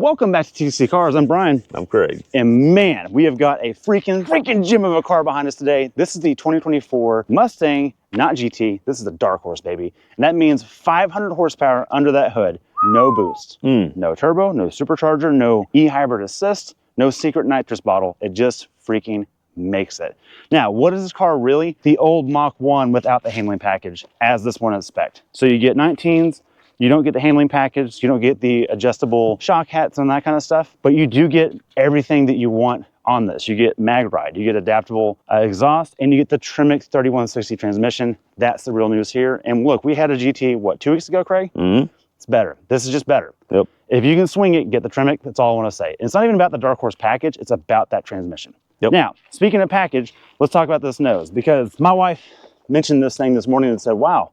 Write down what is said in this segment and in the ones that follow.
Welcome back to TC Cars. I'm Brian. I'm Craig. And man, we have got a freaking gem of a car behind us today. This is the 2024 Mustang, not GT. This is the Dark Horse, baby. And that means 500 horsepower under that hood. No boost, no turbo, no supercharger, no e-hybrid assist, no secret nitrous bottle. It just freaking makes it. Now, what is this car really? The old Mach 1 without the handling package, as this one is spec'd. So you get 19s, you don't get the handling package, you don't get the adjustable shock hats and that kind of stuff, but you do get everything that you want on this. You get mag ride, you get adaptable exhaust, and you get the Tremec 3160 transmission. That's the real news here. And look, we had a GT, what, 2 weeks ago, Craig? It's better. This is just better. Yep. If you can swing it, get the Tremec. That's all I want to say. It's not even about the Dark Horse package. It's about that transmission. Yep. Now, speaking of package, let's talk about this nose, because my wife mentioned this thing this morning and said, wow,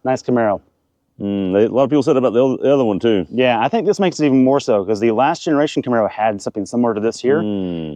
nice Camaro. A lot of people said about the other one too. Yeah, I think this makes it even more so because the last generation Camaro had something similar to this here.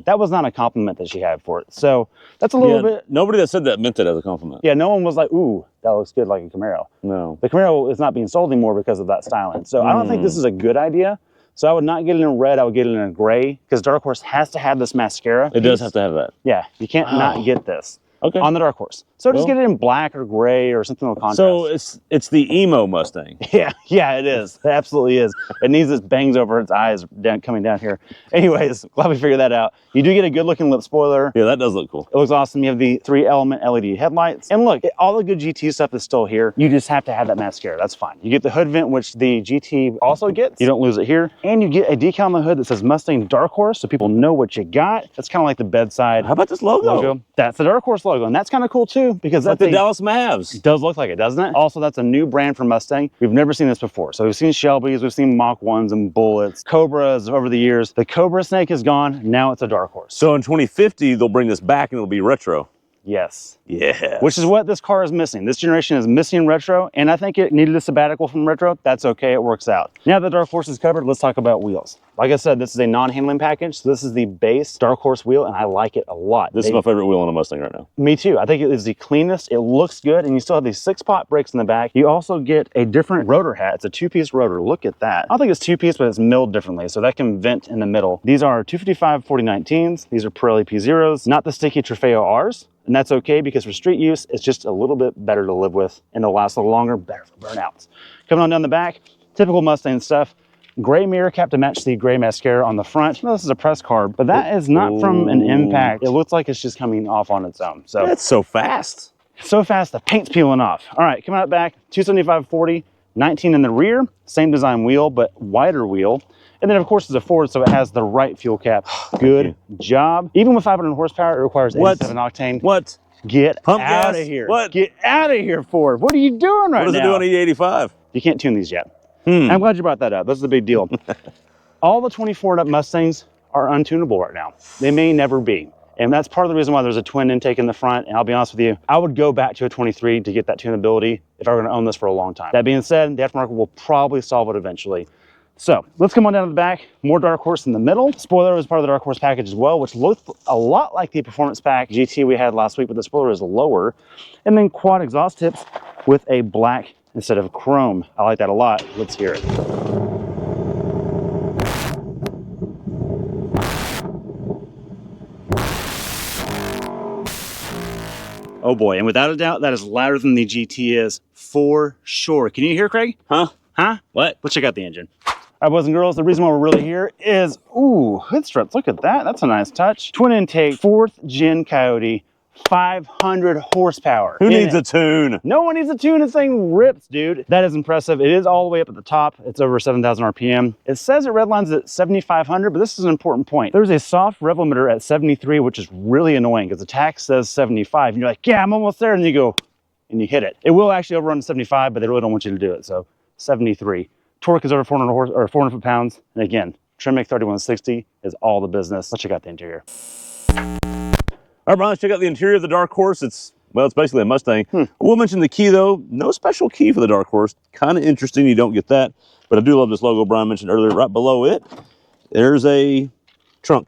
That was not a compliment that she had for it. So that's a little bit. Nobody that said that meant it as a compliment. Yeah, no one was like, ooh, that looks good like a Camaro. No. The Camaro is not being sold anymore because of that styling. So I don't think this is a good idea. So I would not get it in red, I would get it in a gray, because Dark Horse has to have this mascara. It does have to have that. Yeah, you can't not get this. Okay. On the Dark Horse. So just get it in black or gray or something with contrast. So it's the emo Mustang. Yeah, it is. It absolutely is. It needs this bangs over its eyes coming down here. Anyways, glad we figured that out. You do get a good looking lip spoiler. Yeah, that does look cool. It looks awesome. You have the 3-element LED headlights. And look, all the good GT stuff is still here. You just have to have that mascara. That's fine. You get the hood vent, which the GT also gets. You don't lose it here. And you get a decal on the hood that says Mustang Dark Horse, so people know what you got. That's kind of like the bedside. How about this logo? That's the Dark Horse logo. And that's kind of cool too, because that's like the Dallas Mavs. It does look like it, doesn't it? Also, that's a new brand for Mustang. We've never seen this before. So we've seen Shelby's, we've seen Mach 1s and Bullets, Cobras over the years. The Cobra snake is gone. Now it's a Dark Horse. So in 2050, they'll bring this back and it'll be retro. Yes. Yeah. Which is what this car is missing. This generation is missing retro, and I think it needed a sabbatical from retro. That's okay, it works out. Now that Dark Horse is covered, let's talk about wheels. Like I said, this is a non-handling package, so this is the base Dark Horse wheel, and I like it a lot. This is my favorite wheel on a Mustang right now. Me too. I think it is the cleanest. It looks good, and you still have these 6-pot brakes in the back. You also get a different rotor hat. It's a 2-piece rotor. Look at that. I don't think it's 2-piece, but it's milled differently, so that can vent in the middle. These are 255 4019s. These are Pirelli P0s, not the sticky Trofeo Rs. And that's okay, because for street use, it's just a little bit better to live with, and they'll last a little longer, better for burnouts. Coming on down the back, typical Mustang stuff. Gray mirror cap to match the gray mascara on the front. This is a press card, but that is not from an impact. It looks like it's just coming off on its own. So that's so fast. So fast, the paint's peeling off. All right, coming out back, 275/40, 19 in the rear, same design wheel, but wider wheel. And then of course it's a Ford, so it has the right fuel cap. Good job. Even with 500 horsepower, it requires 87 octane. What? Get out of here. What? Get out of here, Ford. What are you doing right now? What does it do on E85? You can't tune these yet. I'm glad you brought that up. This is a big deal. All the 24 and up Mustangs are untunable right now. They may never be. And that's part of the reason why there's a twin intake in the front. And I'll be honest with you, I would go back to a 23 to get that tunability if I were going to own this for a long time. That being said, the aftermarket will probably solve it eventually. So let's come on down to the back. More Dark Horse in the middle. Spoiler is part of the Dark Horse package as well, which looked a lot like the Performance Pack GT we had last week, but the spoiler is lower. And then quad exhaust tips with a black instead of chrome. I like that a lot. Let's hear it. Oh boy, and without a doubt, that is louder than the GT is for sure. Can you hear, Craig? Huh? What? Let's check out the engine. All right, boys and girls, the reason why we're really here is, ooh, hood struts. Look at that. That's a nice touch. Twin intake, 4th gen Coyote, 500 horsepower. Who needs a tune? No one needs a tune. This thing rips, dude. That is impressive. It is all the way up at the top. It's over 7,000 RPM. It says it redlines at 7,500, but this is an important point. There's a soft rev limiter at 73, which is really annoying because the tach says 75. And you're like, yeah, I'm almost there. And you go, and you hit it. It will actually overrun to 75, but they really don't want you to do it. So 73. Torque is over 400 foot-pounds. And again, Tremec 3160 is all the business. Let's check out the interior. All right, Brian, let's check out the interior of the Dark Horse. It's basically a Mustang. We'll mention the key though. No special key for the Dark Horse. Kind of interesting, you don't get that. But I do love this logo Brian mentioned earlier. Right below it, there's a trunk.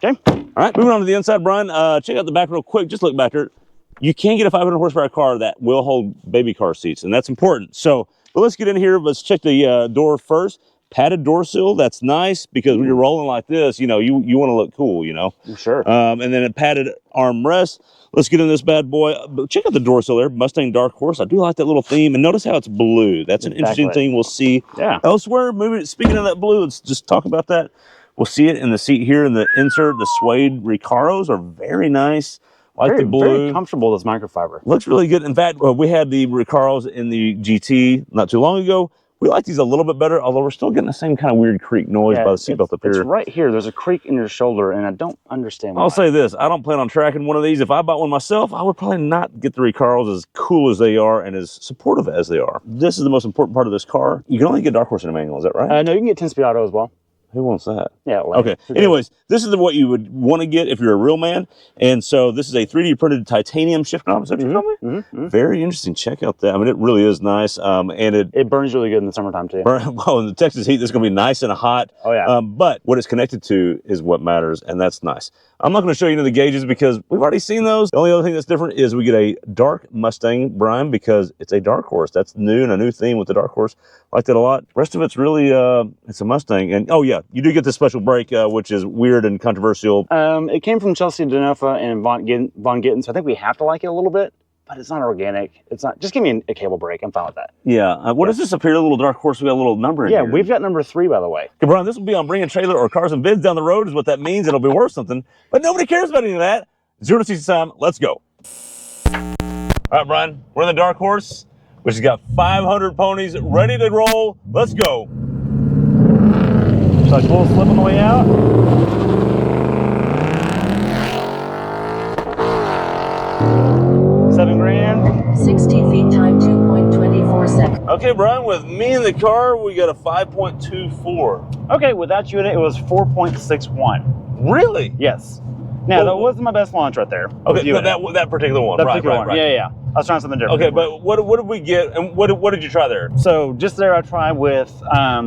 Okay. All right, moving on to the inside, Brian. Check out the back real quick. Just look back there. You can get a 500 horsepower car that will hold baby car seats, and that's important. So, but let's get in here. Let's check the door first. Padded door sill, that's nice because when you're rolling like this, you know, you want to look cool, you know. Sure. And then a padded armrest. Let's get in this bad boy. Check out the door sill there, Mustang Dark Horse. I do like that little theme, and notice how it's blue. That's an interesting thing we'll see elsewhere. Maybe speaking of that blue, let's just talk about that. We'll see it in the seat here in the insert. The suede Recaros are very nice. Like the blue. Very comfortable, this microfiber. Looks really good. In fact, we had the Recaros in the GT not too long ago. We like these a little bit better, although we're still getting the same kind of weird creak noise by the seatbelt up here. It's right here. There's a creak in your shoulder, and I don't understand why. I'll say this. I don't plan on tracking one of these. If I bought one myself, I would probably not get the Recaros as cool as they are and as supportive as they are. This is the most important part of this car. You can only get Dark Horse in a manual. Is that right? No, you can get 10-speed auto as well. Who wants that? Yeah. Okay. Anyways, this is what you would want to get if you're a real man. And so this is a 3D printed titanium shift knob. Is that what you told me? Very interesting. Check out that. I mean, it really is nice. And it burns really good in the summertime too. Well, in the Texas heat, this is going to be nice and hot. Oh yeah. But what it's connected to is what matters, and that's nice. I'm not going to show you the gauges because we've already seen those. The only other thing that's different is we get a dark Mustang, Brian, because it's a Dark Horse. That's new and a new theme with the Dark Horse. I like that a lot. The rest of it's really, it's a Mustang. And oh yeah, you do get this special brake, which is weird and controversial. It came from Chelsea DeNofa and Von Gitten, so I think we have to like it a little bit. But it's not organic. It's not. Just give me a cable brake. I'm fine with that. Yeah. What does this appear? A little Dark Horse. We got a little number in here. Yeah, we've got number 3, by the way. Okay, Brian, this will be on Bringing Trailer or Cars and Bids down the road is what that means. It'll be worth something. But nobody cares about any of that. 0 to 60 time. Let's go. All right, Brian. We're in the Dark Horse, which has got 500 ponies ready to roll. Let's go. So like a little slip on the way out. $7,000. 60 feet time 2.24 seconds. Okay, Brian, with me in the car, we got a 5.24. Okay, without you in it, it was 4.61. Really? Yes. Now, that wasn't my best launch right there. Okay, that particular one. That particular one. Yeah. I was trying something different. Okay, but what did we get, and what did you try there? So just there I tried with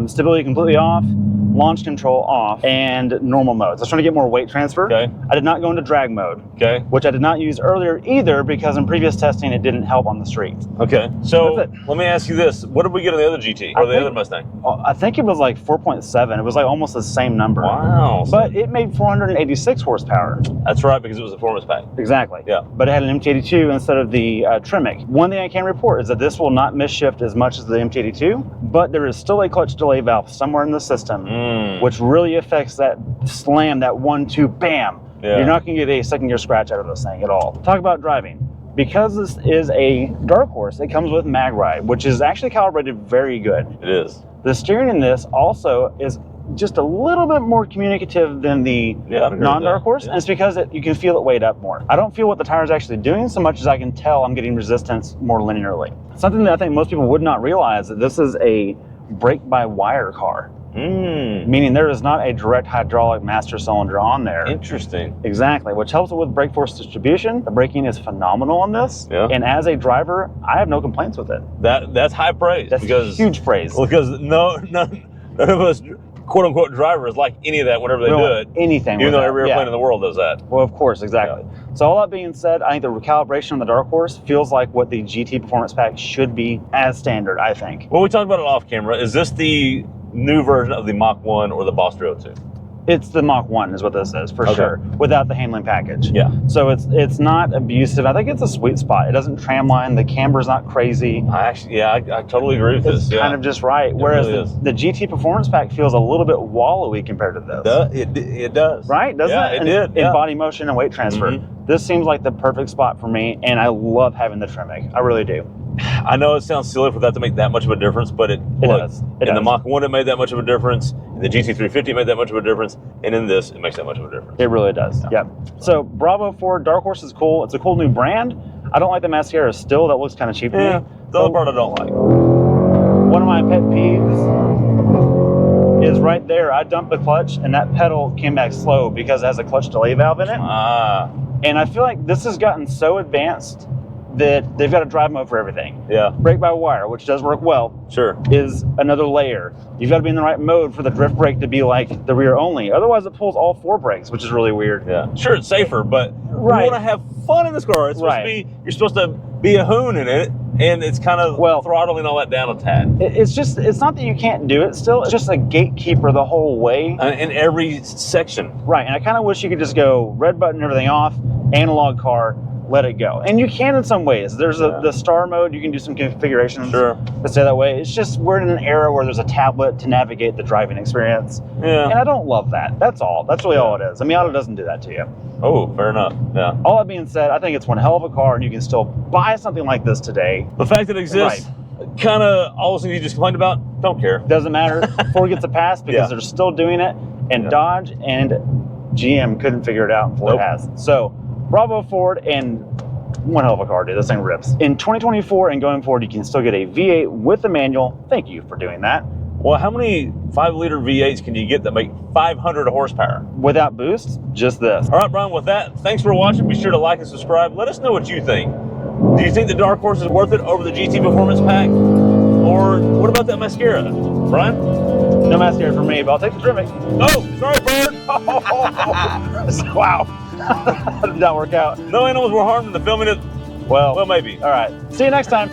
stability completely off, launch control off, and normal modes. I was trying to get more weight transfer. Okay. I did not go into drag mode. Okay. Which I did not use earlier either because in previous testing it didn't help on the street. Okay. So let me ask you this. What did we get on the other GT or the other Mustang? I think it was like 4.7. It was like almost the same number. Wow. But it made 486 horsepower. That's right, because it was a performance pack. Exactly. Yeah. But it had an MT82 instead of the Tremec. One thing I can report is that this will not misshift as much as the MT82, but there is still a clutch delay valve somewhere in the system, which really affects that slam, that 1-2, bam. Yeah. You're not going to get a second gear scratch out of this thing at all. Talk about driving. Because this is a Dark Horse, it comes with mag ride, which is actually calibrated very good. It is. The steering in this also is just a little bit more communicative than the non-Dark Horse, and it's because you can feel it weight up more. I don't feel what the tire is actually doing so much as I can tell I'm getting resistance more linearly. Something that I think most people would not realize, that this is a brake-by-wire car. Meaning there is not a direct hydraulic master cylinder on there. Interesting. Exactly, which helps it with brake force distribution. The braking is phenomenal on this, and as a driver, I have no complaints with it. That's high praise. That's huge praise. Because none of us quote-unquote drivers like any of that whenever they do it. Anything. Even though every airplane in the world does that. Well, of course, exactly. Yeah. So all that being said, I think the recalibration on the Dark Horse feels like what the GT Performance Pack should be as standard, I think. Well, we talked about it off camera. Is this the new version of the Mach 1 or the Boss 302? It's the Mach 1 is what this is, for sure, without the handling package. Yeah. So it's not abusive. I think it's a sweet spot. It doesn't tramline. The camber's not crazy. I totally agree with this. It's kind of just right. Whereas the GT Performance Pack feels a little bit wallowy compared to this. It does. Right? Doesn't it? It did. In body motion and weight transfer. This seems like the perfect spot for me, and I love having the Tremec. I really do. I know it sounds silly for that to make that much of a difference, but it does. In the Mach 1, it made that much of a difference. In the GT350, it made that much of a difference. And in this, it makes that much of a difference. It really does. Yeah. So bravo for Dark Horse is cool. It's a cool new brand. I don't like the mascara still. That looks kind of cheap to me. The other part I don't like. One of my pet peeves is right there. I dumped the clutch, and that pedal came back slow because it has a clutch delay valve in it. And I feel like this has gotten so advanced that they've got a drive mode for everything. Yeah. Brake by wire, which does work well. Sure. Is another layer. You've got to be in the right mode for the drift brake to be like the rear only. Otherwise, it pulls all 4 brakes, which is really weird. Yeah. Sure, it's safer, but you want to have fun in this car. It's supposed to be, you're supposed to be a hoon in it, and it's kind of throttling all that down a tad. It's not that you can't do it still, it's just a gatekeeper the whole way. In every section. Right, and I kind of wish you could just go red button everything off, analog car, let it go. And you can in some ways. There's the star mode, you can do some configurations to stay that way. It's just we're in an era where there's a tablet to navigate the driving experience. Yeah. And I don't love that. That's all. That's really all it is. A Miata doesn't do that to you. Oh, fair enough. Yeah. All that being said, I think it's one hell of a car and you can still buy something like this today. The fact that it exists, kind of all those things you just complained about, don't care. Doesn't matter. Ford gets a pass because they're still doing it, and Dodge and GM couldn't figure it out, and Ford has. So, bravo Ford, and one hell of a car, dude. This thing rips. In 2024 and going forward, you can still get a V8 with a manual. Thank you for doing that. Well, how many 5-liter V8s can you get that make 500 horsepower? Without boost, just this. All right, Brian, with that, thanks for watching. Be sure to like and subscribe. Let us know what you think. Do you think the Dark Horse is worth it over the GT Performance Pack? Or what about that mascara? Brian? No mascara for me, but I'll take the Tremec. Oh, sorry, Bird. Wow. That did not work out. No animals were harmed in the filming of... Well, maybe. All right. See you next time.